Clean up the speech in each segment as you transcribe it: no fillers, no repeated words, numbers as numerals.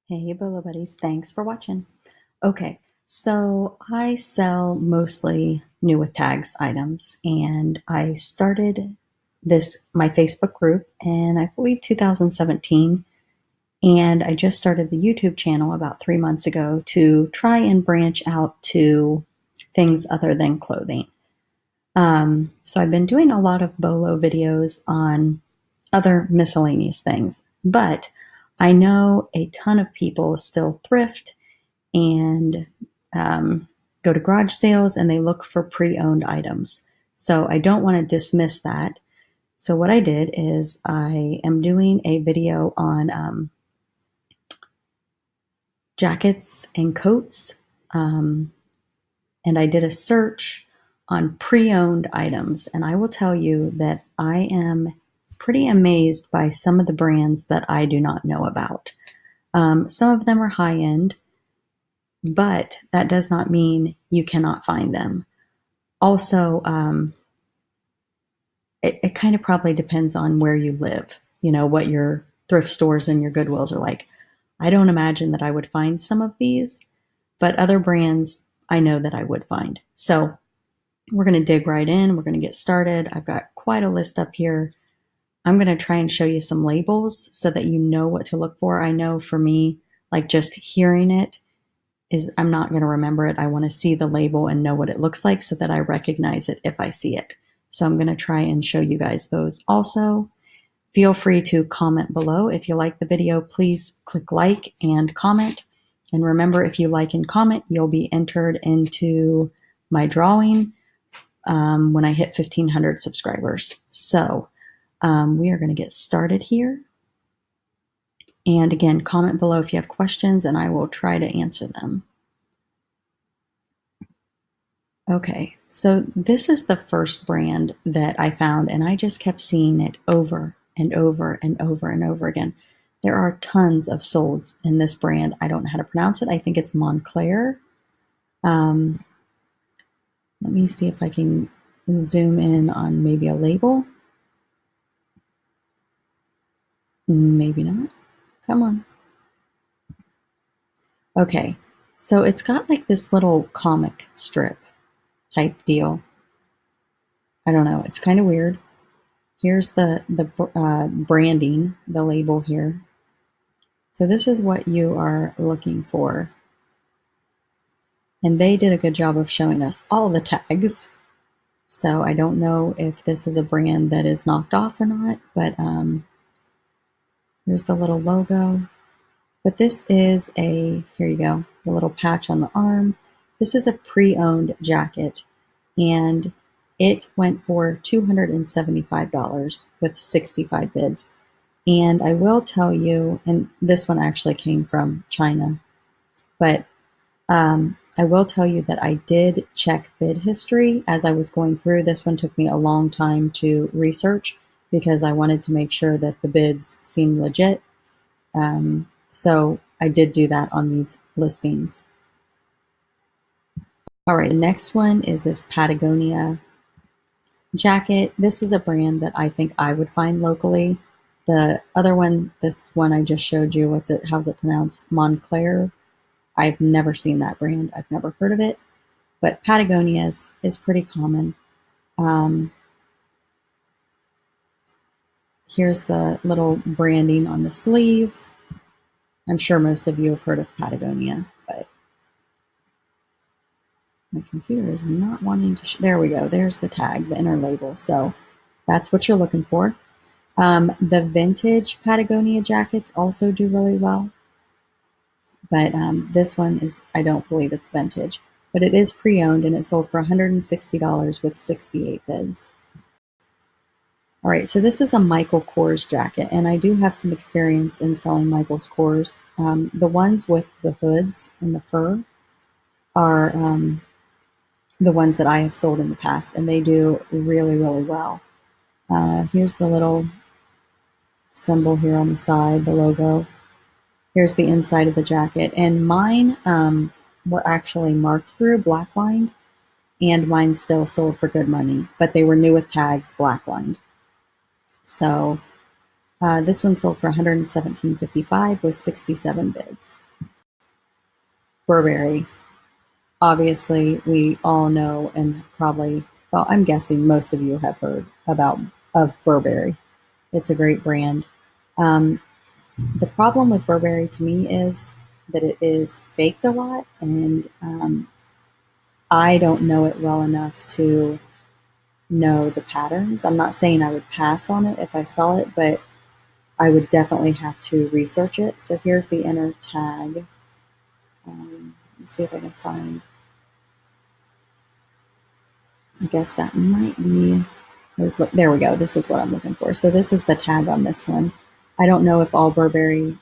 Hey, Bolo Buddies, thanks for watching. Okay, so I sell mostly new with tags items, and I started my Facebook group in, I believe, 2017, and I just started the YouTube channel about 3 months ago to try and branch out to things other than clothing. So I've been doing a lot of Bolo videos on other miscellaneous things, but I know a ton of people still thrift and go to garage sales and they look for pre-owned items. So I don't want to dismiss that. So what I did is I am doing a video on jackets and coats, and I did a search on pre-owned items, and I will tell you that I am pretty amazed by some of the brands that I do not know about. Some of them are high end, but that does not mean you cannot find them. Also, it kind of probably depends on where you live, what your thrift stores and your Goodwills are like. I don't imagine that I would find some of these, but other brands I know that I would find. So we're going to dig right in. We're going to get started. I've got quite a list up here. I'm going to try and show you some labels so that you know what to look for. I know for me, like just hearing it I'm not going to remember it. I want to see the label and know what it looks like so that I recognize it if I see it. So I'm going to try and show you guys those also. Feel free to comment below. If you like the video, please click like and comment. And remember, if you like and comment, you'll be entered into my drawing when I hit 1,500 subscribers. So we are going to get started here. And again, comment below if you have questions and I will try to answer them. Okay, so this is the first brand that I found, and I just kept seeing it over and over and over and over again. There are tons of solds in this brand. I don't know how to pronounce it. I think it's Montclair. Let me see if I can zoom in on maybe a label. Maybe not. Come on. Okay, so it's got like this little comic strip type deal. I don't know. It's kind of weird. Here's the branding, the label here. So this is what you are looking for. And they did a good job of showing us all the tags. So I don't know if this is a brand that is knocked off or not, but here's the little logo. But this is here you go, the little patch on the arm. This is a pre-owned jacket, and it went for $275 with 65 bids. And I will tell you, and this one actually came from China, but I will tell you that I did check bid history as I was going through. This one took me a long time to research because I wanted to make sure that the bids seemed legit. So I did do that on these listings. All right, the next one is this Patagonia jacket. This is a brand that I think I would find locally. The other one, this one I just showed you, how's it pronounced? Montclair. I've never seen that brand. I've never heard of it, but Patagonia is pretty common. Here's the little branding on the sleeve. I'm sure most of you have heard of Patagonia, but my computer is not wanting to. There we go. There's the tag, the inner label. So that's what you're looking for. The vintage Patagonia jackets also do really well. But this one I don't believe it's vintage, but it is pre-owned and it sold for $160 with 68 bids. All right, so this is a Michael Kors jacket, and I do have some experience in selling Michael's Kors. The ones with the hoods and the fur are the ones that I have sold in the past, and they do really, really well. Here's the little symbol here on the side, the logo. Here's the inside of the jacket, and mine were actually marked through, black lined, and mine still sold for good money, but they were new with tags, black lined. So This one sold for $117.55 with 67 bids. Burberry. Obviously, we all know and probably, well, I'm guessing most of you have heard of Burberry. It's a great brand. The problem with Burberry to me is that it is faked a lot, and I don't know it well enough to know the patterns. I'm not saying I would pass on it if I saw it, but I would definitely have to research it. So here's the inner tag. Let's see if I can find, I guess that might be, there we go. This is what I'm looking for. So this is the tag on this one. I don't know if all Burberry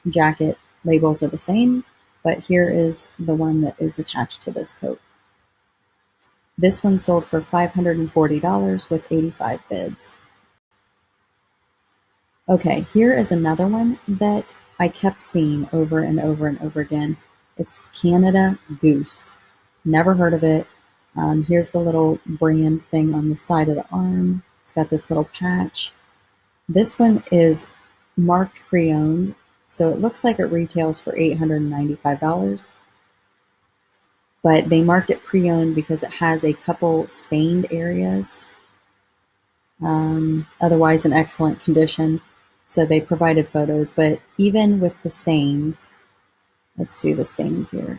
jacket labels are the same, but here is the one that is attached to this coat. This one sold for $540 with 85 bids. Okay, here is another one that I kept seeing over and over and over again. It's Canada Goose. Never heard of it. Here's the little brand thing on the side of the arm. It's got this little patch. This one is marked pre-owned, so it looks like it retails for $895. But they marked it pre-owned because it has a couple stained areas. Otherwise in excellent condition. So they provided photos, but even with the stains, let's see the stains here.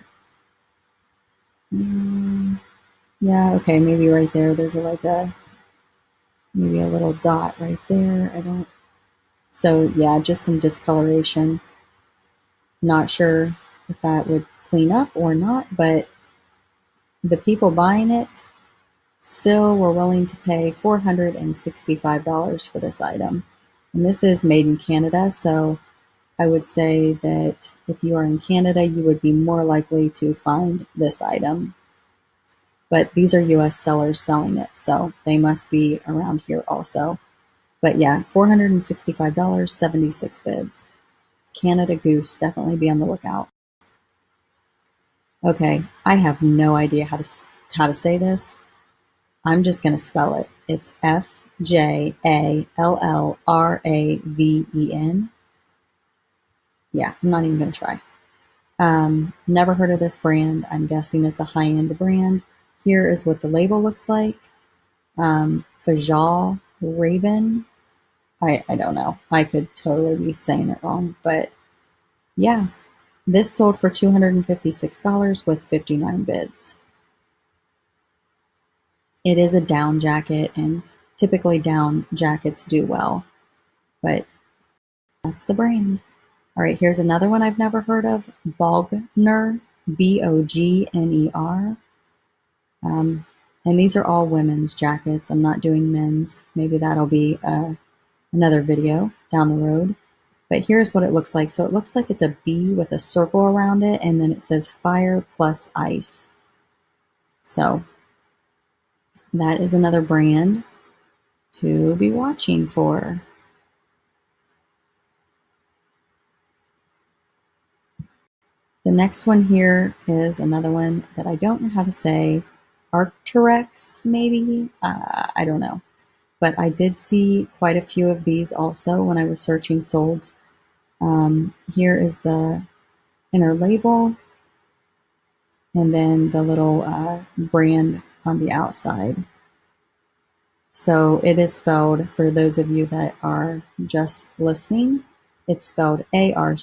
Yeah, okay, maybe right there. There's maybe a little dot right there. So yeah, just some discoloration. Not sure if that would clean up or not, but the people buying it still were willing to pay $465 for this item. And this is made in Canada, so I would say that if you are in Canada, you would be more likely to find this item. But these are US sellers selling it, so they must be around here also. But yeah, $465, 76 bids. Canada Goose, definitely be on the lookout. Okay, I have no idea how to say this. I'm just going to spell it. It's Fjallraven. Yeah, I'm not even going to try. Never heard of this brand. I'm guessing it's a high-end brand. Here is what the label looks like. Fjallraven. I don't know. I could totally be saying it wrong, but yeah. This sold for $256 with 59 bids. It is a down jacket, and typically down jackets do well, but that's the brand. All right, here's another one I've never heard of, Bogner, Bogner. And these are all women's jackets. I'm not doing men's. Maybe that'll be another video down the road. But here's what it looks like. So it looks like it's a B with a circle around it, and then it says fire plus ice. So that is another brand to be watching for. The next one here is another one that I don't know how to say. Arcteryx, maybe? I don't know. But I did see quite a few of these also when I was searching solds. Here is the inner label, and then the little brand on the outside. So it is spelled, for those of you that are just listening, it's spelled ARC,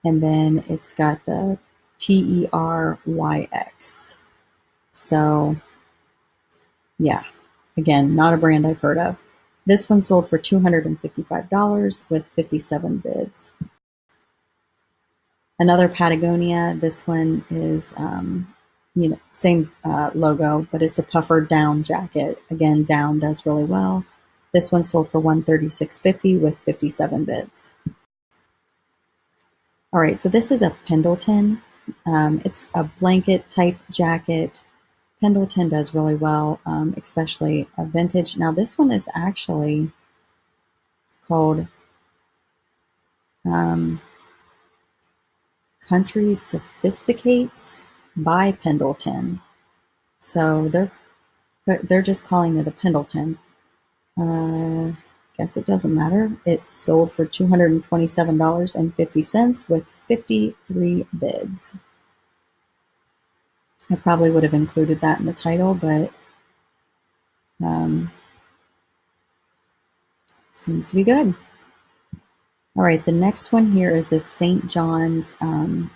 and then it's got the TERYX. So yeah, again, not a brand I've heard of. This one sold for $255 with 57 bids. Another Patagonia. This one is, same logo, but it's a puffer down jacket. Again, down does really well. This one sold for $136.50 with 57 bids. All right, so this is a Pendleton. It's a blanket type jacket. Pendleton does really well, especially a vintage. Now this one is actually called Country Sophisticates by Pendleton. So they're just calling it a Pendleton. guess it doesn't matter. It's sold for $227.50 with 53 bids. I probably would have included that in the title, but seems to be good. All right, the next one here is this St. John's.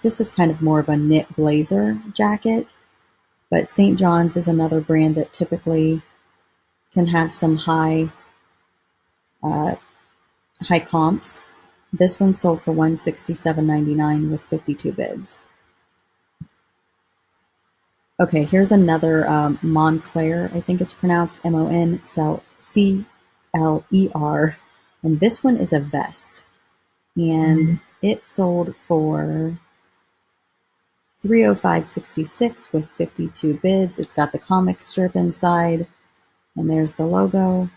This is kind of more of a knit blazer jacket, but St. John's is another brand that typically can have some high comps. This one sold for $167.99 with 52 bids. Okay, here's another Moncler. I think it's pronounced Moncler, and this one is a vest, and it sold for $305.66 with 52 bids. It's got the comic strip inside, and there's the logo.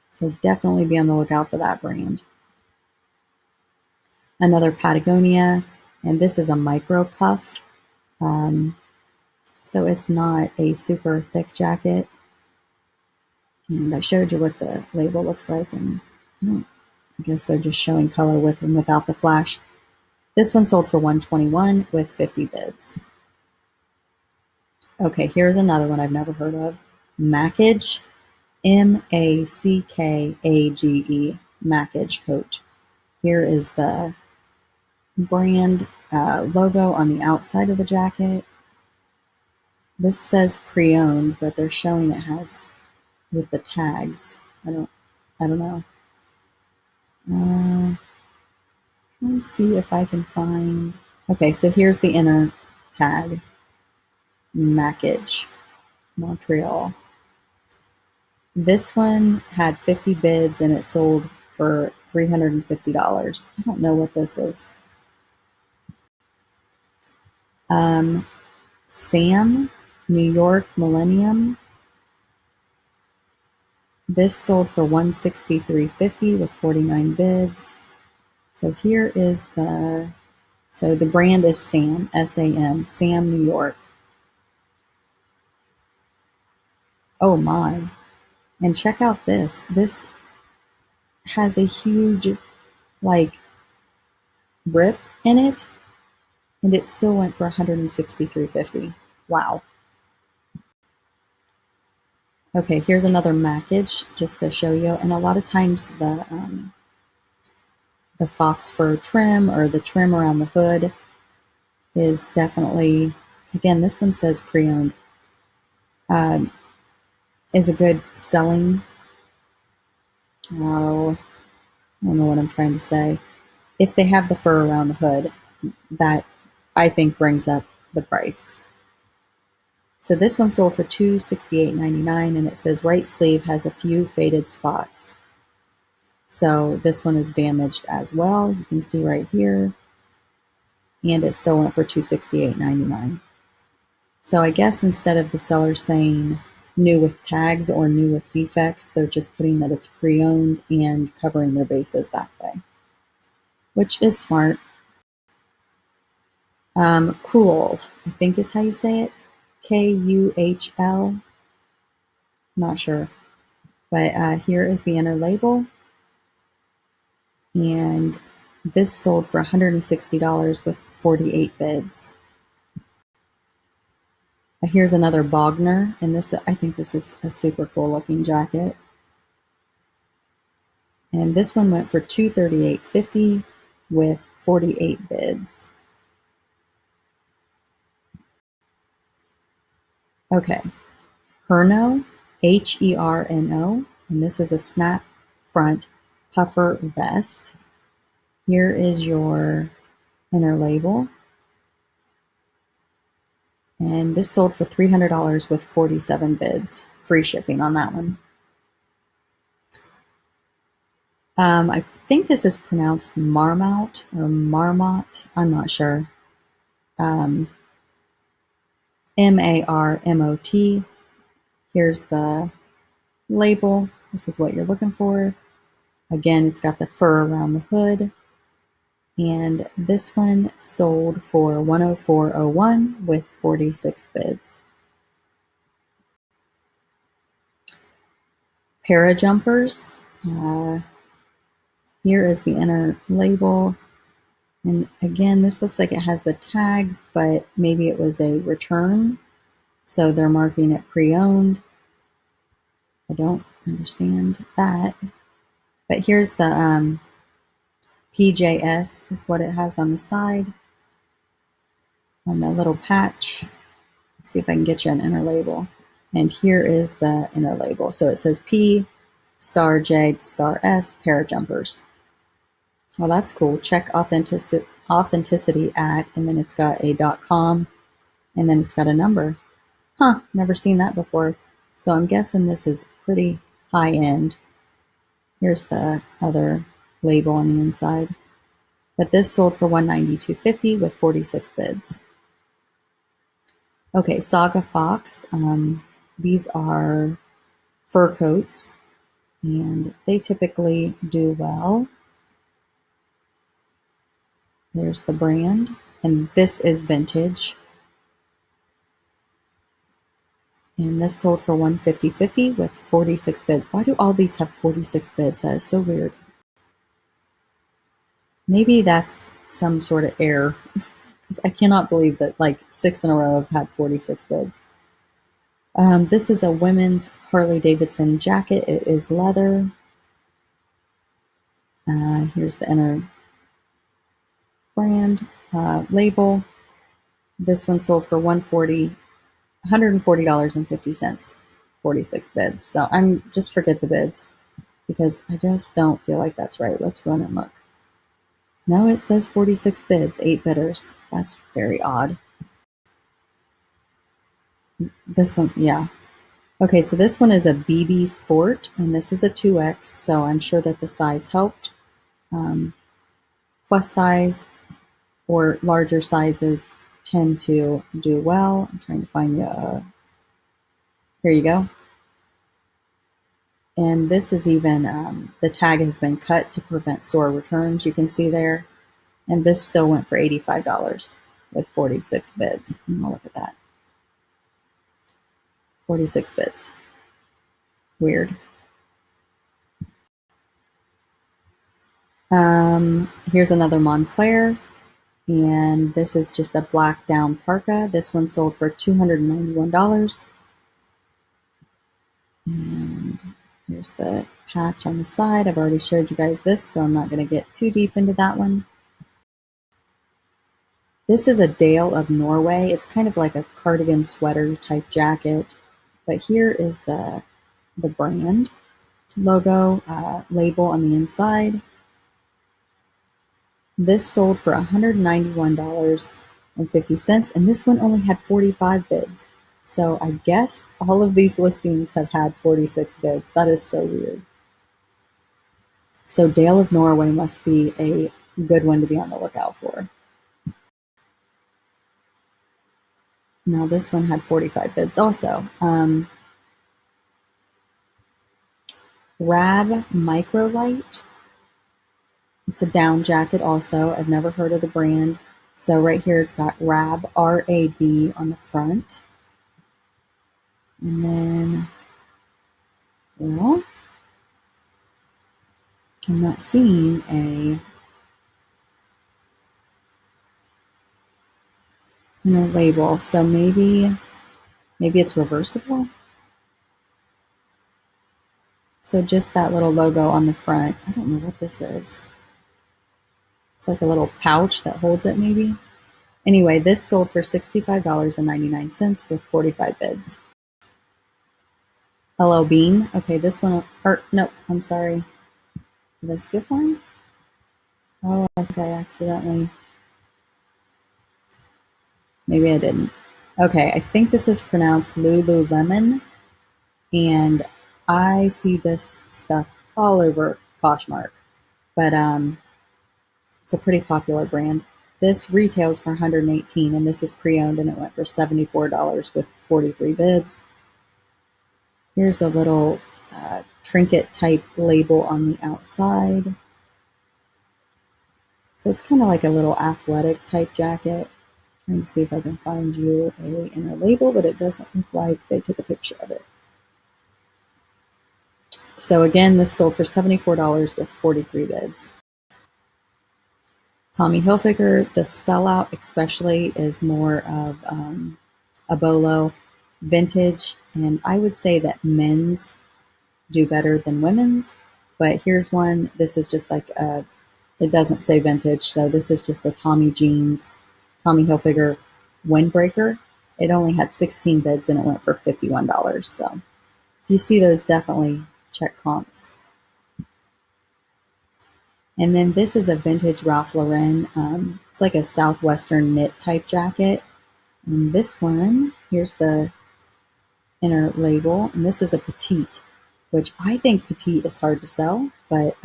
So definitely be on the lookout for that brand. Another Patagonia, and this is a micro puff. So it's not a super thick jacket. And I showed you what the label looks like, and I guess they're just showing color with and without the flash. This one sold for $121 with 50 bids. Okay, here's another one I've never heard of. Mackage, Mackage, Mackage coat. Here is the brand logo on the outside of the jacket. This says pre-owned, but they're showing it has with the tags. I don't know. Let me see if I can find. Okay, so here's the inner tag. Mackage, Montreal. This one had 50 bids and it sold for $350. I don't know what this is. Sam, New York Millennium. This sold for $163.50 with 49 bids. So here is the brand is Sam, S-A-M, Sam, New York. Oh my. And check out this. This has a huge, rip in it, and it still went for $163.50. Wow. Okay, here's another Mackage, just to show you. And a lot of times the fox fur trim or the trim around the hood is definitely, again, this one says pre-owned, is a good selling, I don't know what I'm trying to say. If they have the fur around the hood, that I think brings up the price. So this one sold for $268.99, and it says right sleeve has a few faded spots. So this one is damaged as well. You can see right here. And it still went for $268.99. So I guess instead of the seller saying new with tags or new with defects, they're just putting that it's pre-owned and covering their bases that way, which is smart. Cool, I think is how you say it. Kuhl. Not sure. But here is the inner label. And this sold for $160 with 48 bids. Here's another Bogner, and I think this is a super cool looking jacket. And this one went for $238.50 with 48 bids. Okay, Herno, Herno, and this is a snap front puffer vest. Here is your inner label. And this sold for $300 with 47 bids. Free shipping on that one. I think this is pronounced Marmot or Marmot. I'm not sure. Marmot. Here's the label. This is what you're looking for. Again, it's got the fur around the hood. And this one sold for $104.01 with 46 bids. Parajumpers. Here is the inner label. And again, this looks like it has the tags, but maybe it was a return. So they're marking it pre-owned. I don't understand that. But here's the PJS is what it has on the side. On the little patch. Let's see if I can get you an inner label. And here is the inner label. So it says P star J star S pair of jumpers. Well, that's cool. Check authenticity at, and then it's got a .com, and then it's got a number. Huh, never seen that before. So I'm guessing this is pretty high end. Here's the other label on the inside. But this sold for $192.50 with 46 bids. Okay, Saga Fox. These are fur coats, and they typically do well. There's the brand, and this is vintage. And this sold for $150.50 with 46 bids. Why do all these have 46 bids? That is so weird. Maybe that's some sort of error, because I cannot believe that like 6 in a row have had 46 bids. This is a women's Harley Davidson jacket. It is leather. Here's the inner brand label. This one sold for $140.50, 46 bids. So I'm just forget the bids because I just don't feel like that's right. Let's go in and look. No, it says 46 bids, 8 bidders. That's very odd. This one, yeah. Okay, so this one is a BB Sport, and this is a 2X, so I'm sure that the size helped. Plus size or larger sizes tend to do well. I'm trying to find you here you go. And this is even, the tag has been cut to prevent store returns, you can see there. And this still went for $85 with 46 bids. Look at that. 46 bids. Weird. Here's another Montclair. And this is just a black down parka. This one sold for $291. And here's the patch on the side. I've already showed you guys this, so I'm not going to get too deep into that one. This is a Dale of Norway. It's kind of like a cardigan sweater type jacket. But here is the brand logo label on the inside. This sold for $191.50, and this one only had 45 bids. So I guess all of these listings have had 46 bids. That is so weird. So Dale of Norway must be a good one to be on the lookout for. Now this one had 45 bids also. Rab Microlight. It's a down jacket also. I've never heard of the brand. So right here it's got Rab, R-A-B on the front. And then, well, I'm not seeing a label. So maybe it's reversible. So just that little logo on the front. I don't know what this is. It's like a little pouch that holds it maybe. Anyway, this sold for $65.99 with 45 bids. Hello Bean. Okay, this one, or no, I'm sorry. Did I skip one? Oh, I think I accidentally. Maybe I didn't. Okay, I think this is pronounced Lululemon. And I see this stuff all over Poshmark. But it's a pretty popular brand. This retails for $118, and this is pre-owned, and it went for $74 with 43 bids. Here's the little trinket type label on the outside. So it's kind of like a little athletic type jacket. I'm trying to see if I can find you a inner label, but it doesn't look like they took a picture of it. So again, this sold for $74 with 43 bids. Tommy Hilfiger, the spell out especially is more of a BOLO vintage, and I would say that men's do better than women's, but here's one. This is just like it doesn't say vintage, so this is just a Tommy Jeans, Tommy Hilfiger windbreaker. It only had 16 bids and it went for $51. So if you see those, definitely check comps. And then this is a vintage Ralph Lauren. It's like a southwestern knit type jacket. And this one, here's the inner label, and this is a petite, which I think petite is hard to sell, but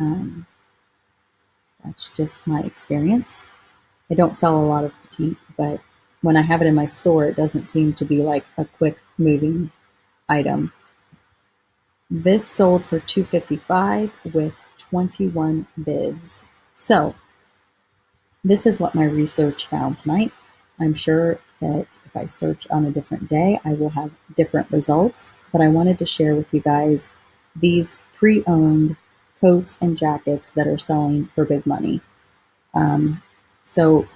that's just my experience. I don't sell a lot of petite, but when I have it in my store, it doesn't seem to be like a quick moving item. This sold for $255 with 21 bids. So this is what my research found tonight. I'm sure that if I search on a different day, I will have different results, but I wanted to share with you guys these pre-owned coats and jackets that are selling for big money. So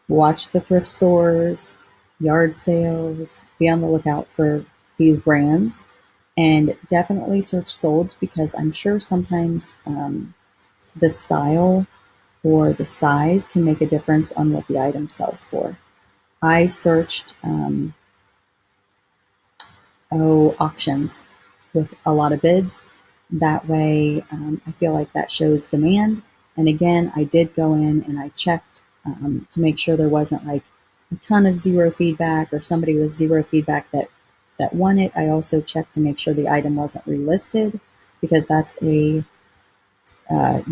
watch the thrift stores, yard sales, be on the lookout for these brands, and definitely search solds, because I'm sure sometimes the style or the size can make a difference on what the item sells for. I searched auctions with a lot of bids. That way, I feel like that shows demand. And again, I did go in and I checked to make sure there wasn't like a ton of zero feedback or somebody with zero feedback that won it. I also checked to make sure the item wasn't relisted, because that's a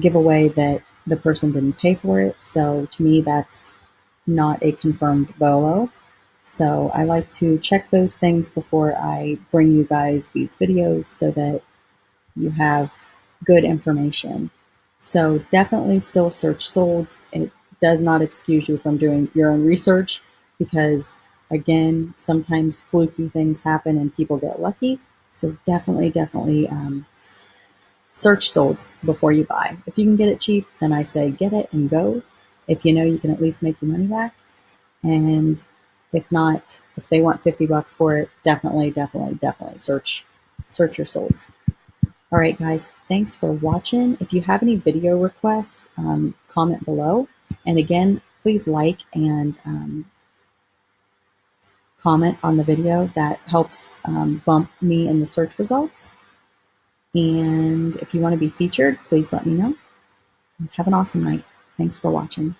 giveaway that the person didn't pay for it. So to me, that's not a confirmed BOLO. So I like to check those things before I bring you guys these videos so that you have good information. So definitely still search solds. It does not excuse you from doing your own research, because again, sometimes fluky things happen and people get lucky. So definitely search solds before you buy. If you can get it cheap, then I say get it and go. If you know you can at least make your money back. And if not, if they want $50 for it, definitely search your solds. All right, guys, thanks for watching. If you have any video requests, comment below. And again, please like and comment on the video. That helps bump me in the search results. And if you want to be featured, please let me know. Have an awesome night. Thanks for watching.